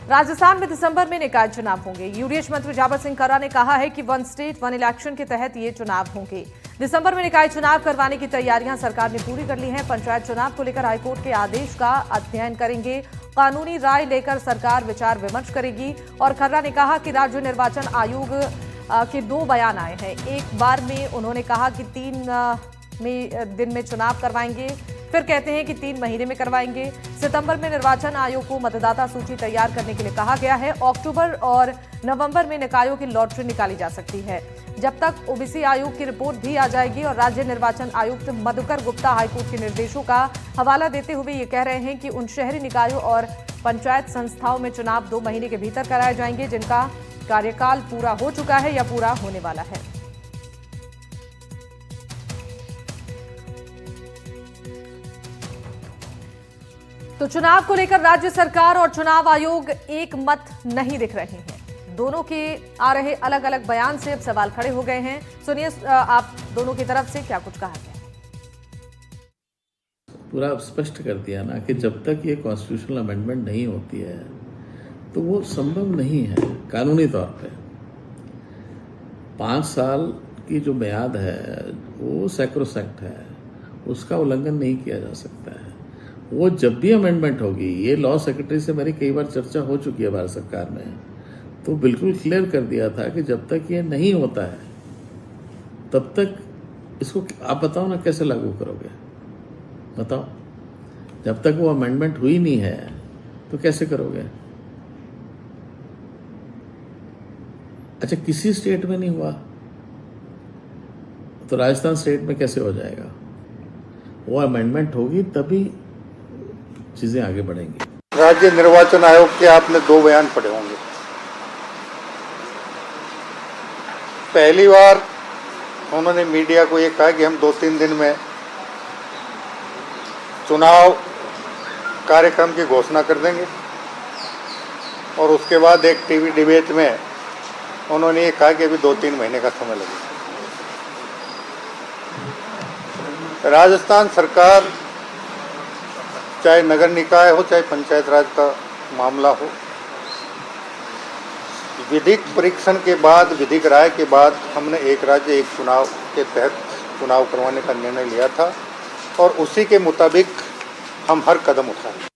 राजस्थान में दिसंबर में निकाय चुनाव होंगे। यूडीएच मंत्री जाबर सिंह खर्रा ने कहा है कि वन स्टेट वन इलेक्शन के तहत ये चुनाव होंगे। दिसंबर में निकाय चुनाव करवाने की तैयारियां सरकार ने पूरी कर ली हैं। पंचायत चुनाव को लेकर हाईकोर्ट के आदेश का अध्ययन करेंगे। कानूनी राय लेकर सरकार विचार विमर्श करेगी। और खर्रा ने कहा कि राज्य निर्वाचन आयोग के 2 बयान आए हैं। एक बार में उन्होंने कहा कि 3 दिन में चुनाव करवाएंगे, फिर कहते हैं कि 3 महीने में करवाएंगे। सितंबर में निर्वाचन आयोग को मतदाता सूची तैयार करने के लिए कहा गया है। अक्टूबर और नवंबर में निकायों की लॉटरी निकाली जा सकती है। जब तक ओबीसी आयोग की रिपोर्ट भी आ जाएगी। और राज्य निर्वाचन आयुक्त मधुकर गुप्ता हाईकोर्ट के निर्देशों का हवाला देते हुए ये कह रहे हैं कि उन शहरी निकायों और पंचायत संस्थाओं में चुनाव 2 महीने के भीतर कराए जाएंगे जिनका कार्यकाल पूरा हो चुका है या पूरा होने वाला है। तो चुनाव को लेकर राज्य सरकार और चुनाव आयोग एक मत नहीं दिख रहे हैं। दोनों के आ रहे अलग अलग बयान से अब सवाल खड़े हो गए हैं। सुनिए आप दोनों की तरफ से क्या कुछ कहा गया। पूरा स्पष्ट कर दिया ना कि जब तक ये कॉन्स्टिट्यूशनल अमेंडमेंट नहीं होती है तो वो संभव नहीं है कानूनी तौर पे। 5 साल की जो मियाद है वो सैक्रोसैक्ट है, उसका उल्लंघन नहीं किया जा सकता है। वो जब भी अमेंडमेंट होगी, ये लॉ सेक्रेटरी से मेरी कई बार चर्चा हो चुकी है भारत सरकार में, तो बिल्कुल क्लियर कर दिया था कि जब तक ये नहीं होता है तब तक इसको आप बताओ ना कैसे लागू करोगे, बताओ। जब तक वो अमेंडमेंट हुई नहीं है तो कैसे करोगे। अच्छा, किसी स्टेट में नहीं हुआ तो राजस्थान स्टेट में कैसे हो जाएगा। वो अमेंडमेंट होगी तभी चीजें आगे बढ़ेंगी। राज्य निर्वाचन आयोग के आपने 2 बयान पढ़े होंगे। पहली बार उन्होंने मीडिया को ये कहा कि हम 2-3 दिन में चुनाव कार्यक्रम की घोषणा कर देंगे। और उसके बाद एक टीवी डिबेट में उन्होंने ये कहा कि अभी 2-3 महीने का समय लगेगा। राजस्थान सरकार, चाहे नगर निकाय हो चाहे पंचायत राज का मामला हो, विधिक परीक्षण के बाद, विधिक राय के बाद हमने एक राज्य एक चुनाव के तहत चुनाव करवाने का निर्णय लिया था और उसी के मुताबिक हम हर कदम उठाए।